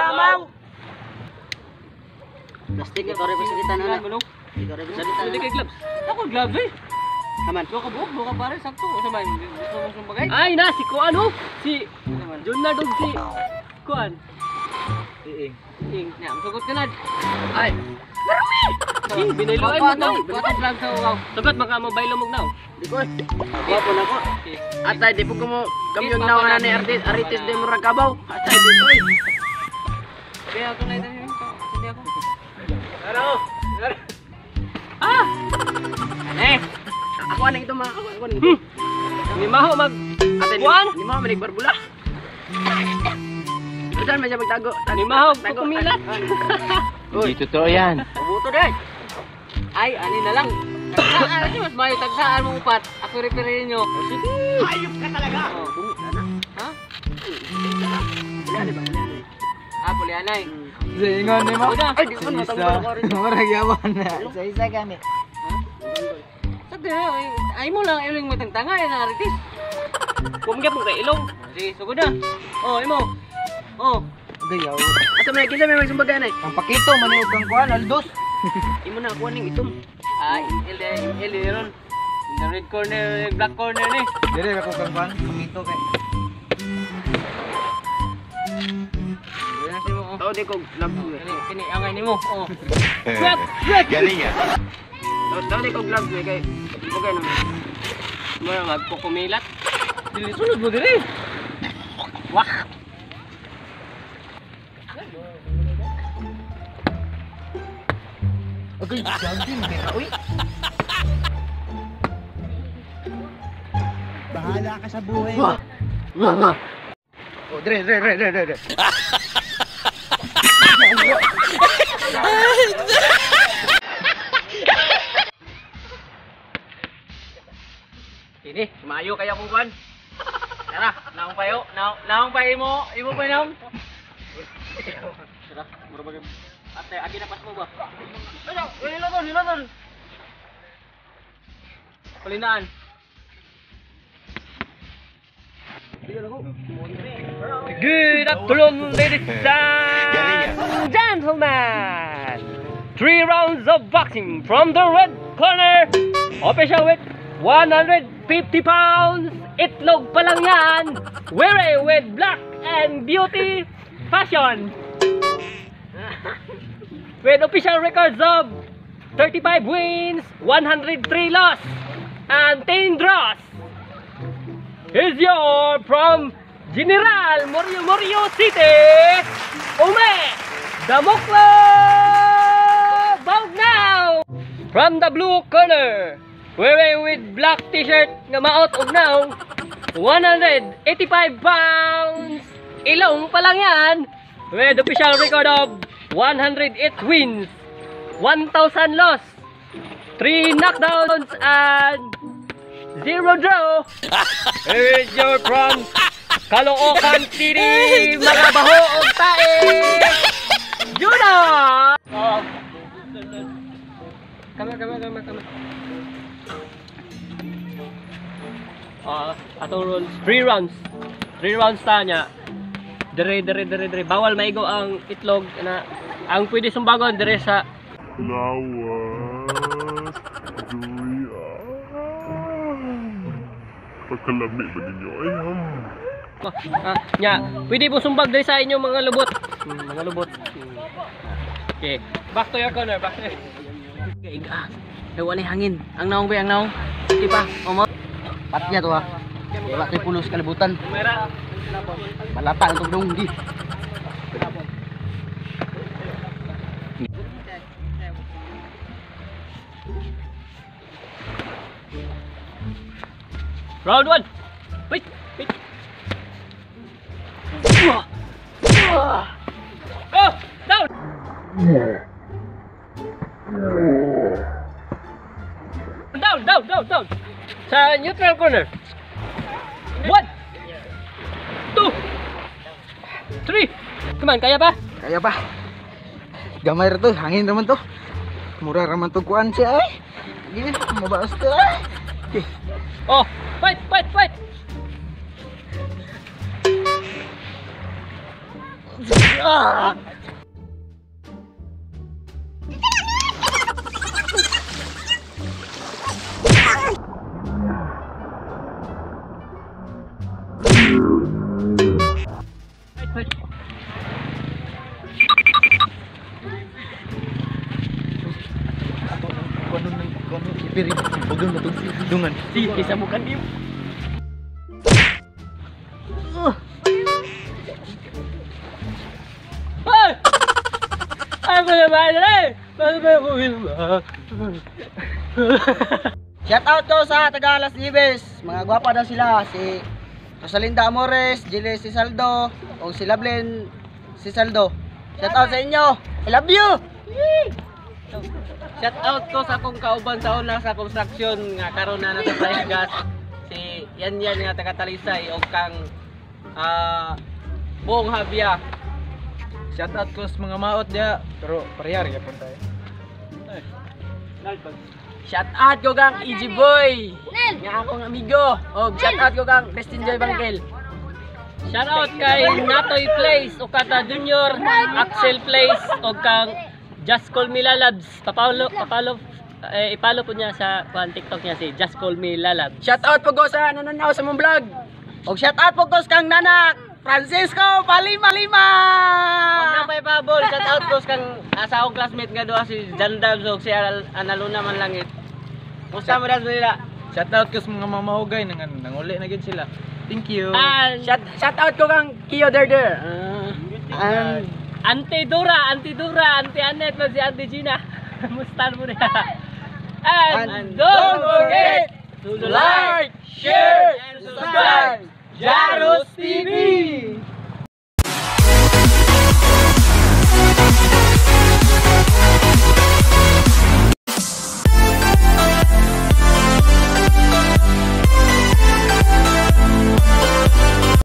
Amaw. Plastic ka representa na. Hindi kay gloves. Ako gloves eh. Aman. Buka buok, buka pare sakto. Sa may gusto mo sumbagay. Ay na si Kuan oh. Si John na dog si Kuan. Ing, nya, sugot ka na. Ay. Binailuan mo daw. Bakit lang sa uwaw? Sugot maka mobile mo now. Di ko. Wapo na ko. Atay di po mo kamyon na wala ni Aritis de Murakabaw. Atay di ko. Kaya ako na ito. Hindi ako. Ano? Ah! Eh, Ako aning ito mga ako aning ito. ni maho mag Atay Kuan? di mo manig barbula. Udan man siya magtago. ni maho kumilat. Uy, totoo yan. Pabuto din. Ay, ani na lang. Ano mas may tagsaan mo upat. Ako referehin nyo. Sige. hayop ka talaga. Ha? Wala ba? Ah, pulianay. Ingon ni mo. Uda. Ay, di ko natanggal ko rin. Murag yawan na. Isa gani. Sabi na, ay mo lang iling matangtanga na aritis. Kumgyap mo kay ilong. Sige, sugod na. Oh, imo. Oh, Gayaw. Ato man kinsa may magsumbagay nay. Ang pakito maniog kang kuan aldos. Imo na ako aning itom. ah, il ron. The red corner, black corner ni. Dire ako kang kuan, pakito kay. Yan si mo. Oh. Tao di ko glove. Kini angay nimo. Oh. Galing ya. Tao di ko glove kay. Okay na. Mo magkukumilat. Dili sulod mo diri. Wah. Okay, jumping ka uy. Bahala ka sa buhay mo. Oh, dire. Ini, mayo kaya kung kuan. Tara, naong payo. Naong payo mo. Imo pa naong. Tara, murabag. Ate, agi na pas mo ba? Ano? Hilatan. Kulinaan. Good afternoon, ladies and gentlemen. 3 rounds of boxing from the red corner. Official with 150 pounds. Itlog pa lang yan. Weary with black and beauty fashion. With official records of 35 wins, 103 loss, and 10 draws. Here's your from General Morio City, Ume Damoklo Baugnao. From the blue corner, wearing with black t-shirt nga maot og now, 185 pounds. Ilong pa lang yan. With official record of 108 wins, 1,000 loss, 3 knockdowns, and 0 draw. Here's your from Caloocan City, mga baho og tae, Juno! Oh. Kama. Atong rules, 3 rounds. 3 rounds ta niya. Dire. Bawal maigo ang itlog na ang pwede sumbagon dire sa lawas duya. Pagkalami ba ninyo ay nya, pwede po sumbag dire sa inyong mga lubot. Mga lubot. Okay, back to your corner, back to your... Okay, wala hangin. Ang naong ba, ang naong. Di pa, umot. Patya to ha. Wala tayo pulos kalibutan. Mera. Malata ang tugdong di. Round 1. Wait. Go, down. Down. Sa neutral corner. 1, 2, 3. Come on, kaya pa? Kaya pa. Gamay ra to, hangin raman to. Mura raman to kuan siya ay. Gini, mabaas to ay. Oh, fight. Ipiri, huwag na itong dungan. Si, isa mo kandim. Ay! Ay, ko na ba? Bakit ba ako Shout out ko sa taga Las Nieves. Mga gwapa daw sila. Si Rosalinda Amores, Jiles Cisaldo, o si Lablen Cisaldo. Shout out sa inyo. I love you! Shout out ko sa akong kauban sa una sa construction nga karon na nasa price gas. Si yan nga taga Talisay o kang Buong Habya. Shout out ko sa mga maot dia, pero parehar ya pun tayo. Shout out ko kang EG Boy. Nga akong amigo. O shout out ko kang Destin Joy Bangkel. Shoutout kay Natoy Place, Okata Junior, Axel Place, o kang Just Call Me Lalabs. Ipalo po niya sa TikTok niya si Just Call Me Lalabs. Shout out po ko sa nananaw sa mong vlog. O shout out po ko sa kang nanak Francisco Palima. Ang may babol, shout out ko sa kang asa akong classmate nga doa si Jandab so si Analuna man langit. Musta mo das nila? Shout out ko sa mga mamahugay nanguli na gid sila. Thank you. And Shout out ko kang Kiyo Derder. Auntie Dura, Auntie Anet, si Auntie Gina. Mustan mo na. And don't forget to like, share, and subscribe. Jaros TV!